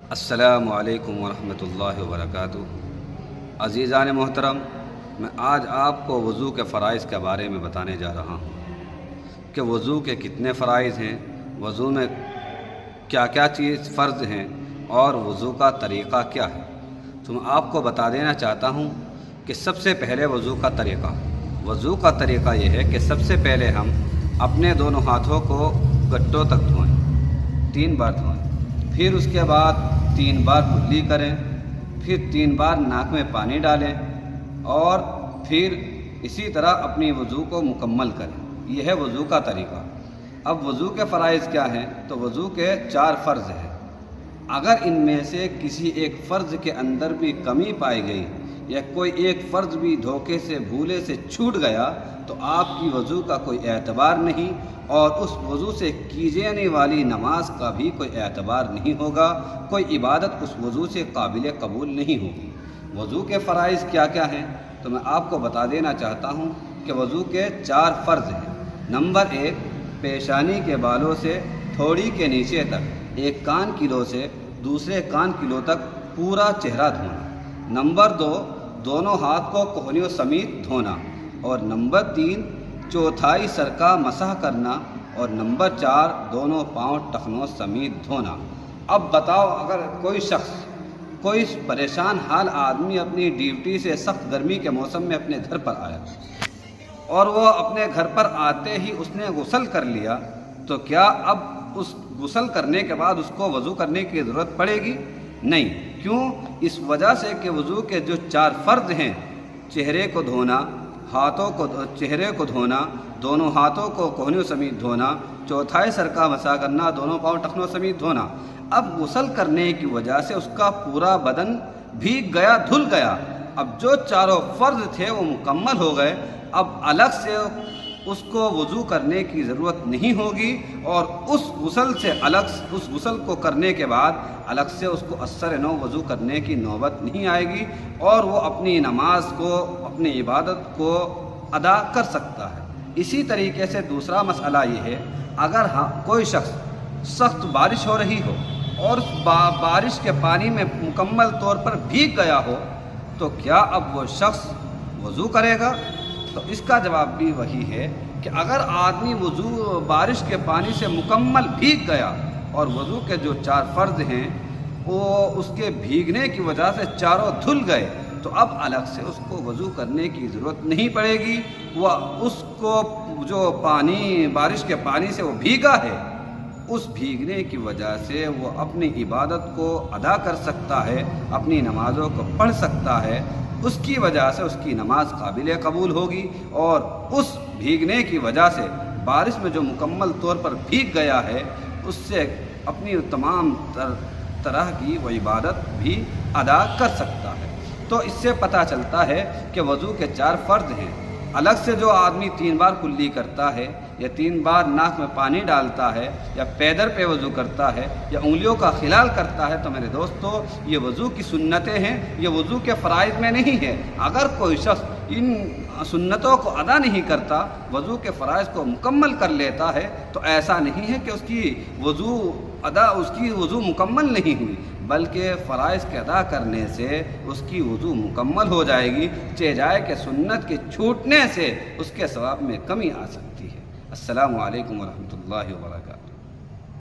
السلام علیکم ورحمۃ اللہ وبرکاتہ۔ عزیزان محترم، میں آج آپ کو وضو کے فرائض کے بارے میں بتانے جا رہا ہوں کہ وضو کے کتنے فرائض ہیں، وضو میں کیا کیا چیز فرض ہیں اور وضو کا طریقہ کیا ہے۔ تو میں آپ کو بتا دینا چاہتا ہوں کہ سب سے پہلے وضو کا طریقہ یہ ہے کہ سب سے پہلے ہم اپنے دونوں ہاتھوں کو گٹوں تک دھوئیں، 3 بار دھوئیں، پھر اس کے بعد 3 بار کلی کریں، پھر 3 بار ناک میں پانی ڈالیں اور پھر اسی طرح اپنی وضو کو مکمل کریں۔ یہ ہے وضو کا طریقہ۔ اب وضو کے فرائض کیا ہیں؟ تو وضو کے 4 فرض ہیں۔ اگر ان میں سے کسی ایک فرض کے اندر بھی کمی پائی گئی یا کوئی ایک فرض بھی دھوکے سے بھولے سے چھوٹ گیا تو آپ کی وضو کا کوئی اعتبار نہیں اور اس وضو سے کی جانے والی نماز کا بھی کوئی اعتبار نہیں ہوگا، کوئی عبادت اس وضو سے قابل قبول نہیں ہوگی۔ وضو کے فرائض کیا کیا ہیں؟ تو میں آپ کو بتا دینا چاہتا ہوں کہ وضو کے 4 فرض ہیں۔ نمبر 1، پیشانی کے بالوں سے تھوڑی کے نیچے تک ایک کان کلو سے دوسرے کان کلو تک پورا چہرہ دھونا۔ نمبر 2، دونوں ہاتھ کو کوہنیوں سمیت دھونا۔ اور نمبر 3، چوتھائی سر کا مسح کرنا۔ اور نمبر 4، دونوں پاؤں ٹخنوں سمیت دھونا۔ اب بتاؤ، اگر کوئی پریشان حال آدمی اپنی ڈیوٹی سے سخت گرمی کے موسم میں اپنے گھر پر آیا اور وہ اپنے گھر پر آتے ہی اس نے غسل کر لیا، تو کیا اب اس غسل کرنے کے بعد اس کو وضو کرنے کی ضرورت پڑے گی؟ نہیں۔ کیوں؟ اس وجہ سے کہ وضو کے جو 4 فرض ہیں، چہرے کو دھونا، چہرے کو دھونا، دونوں ہاتھوں کو کوہنیوں سمیت دھونا، چوتھائی سر کا مسح کرنا، دونوں پاؤں ٹخنوں سمیت دھونا، اب غسل کرنے کی وجہ سے اس کا پورا بدن بھیگ گیا، دھل گیا۔ اب جو 4 فرض تھے وہ مکمل ہو گئے۔ اب الگ سے اس کو وضو کرنے کی ضرورت نہیں ہوگی اور اس غسل کو کرنے کے بعد الگ سے اس کو اثر نو وضو کرنے کی نوبت نہیں آئے گی اور وہ اپنی نماز کو، اپنی عبادت کو ادا کر سکتا ہے۔ اسی طریقے سے دوسرا مسئلہ یہ ہے، اگر کوئی شخص سخت بارش ہو رہی ہو اور بارش کے پانی میں مکمل طور پر بھیگ گیا ہو تو کیا اب وہ شخص وضو کرے گا؟ تو اس کا جواب بھی وہی ہے کہ اگر آدمی بارش کے پانی سے مکمل بھیگ گیا اور وضو کے جو 4 فرض ہیں وہ اس کے بھیگنے کی وجہ سے چاروں دھل گئے تو اب الگ سے اس کو وضو کرنے کی ضرورت نہیں پڑے گی۔ وہ اس کو جو بارش کے پانی سے وہ بھیگا ہے، اس بھیگنے کی وجہ سے وہ اپنی عبادت کو ادا کر سکتا ہے، اپنی نمازوں کو پڑھ سکتا ہے، اس کی وجہ سے اس کی نماز قابل قبول ہوگی اور اس بھیگنے کی وجہ سے بارش میں جو مکمل طور پر بھیگ گیا ہے اس سے اپنی تمام طرح کی وہ عبادت بھی ادا کر سکتا ہے۔ تو اس سے پتہ چلتا ہے کہ وضو کے 4 فرض ہیں۔ الگ سے جو آدمی 3 بار کلی کرتا ہے یا 3 بار ناک میں پانی ڈالتا ہے یا پیدر پہ وضو کرتا ہے یا انگلیوں کا خلال کرتا ہے، تو میرے دوستو یہ وضو کی سنتیں ہیں، یہ وضو کے فرائض میں نہیں ہے۔ اگر کوئی شخص ان سنتوں کو ادا نہیں کرتا، وضو کے فرائض کو مکمل کر لیتا ہے، تو ایسا نہیں ہے کہ اس کی وضو مکمل نہیں ہوئی، بلکہ فرائض کے ادا کرنے سے اس کی وضو مکمل ہو جائے گی، چہ جائے کہ سنت کے چھوٹنے سے اس کے ثواب میں کمی آ سکتی ہے۔ السلام علیکم ورحمۃ اللہ وبرکاتہ۔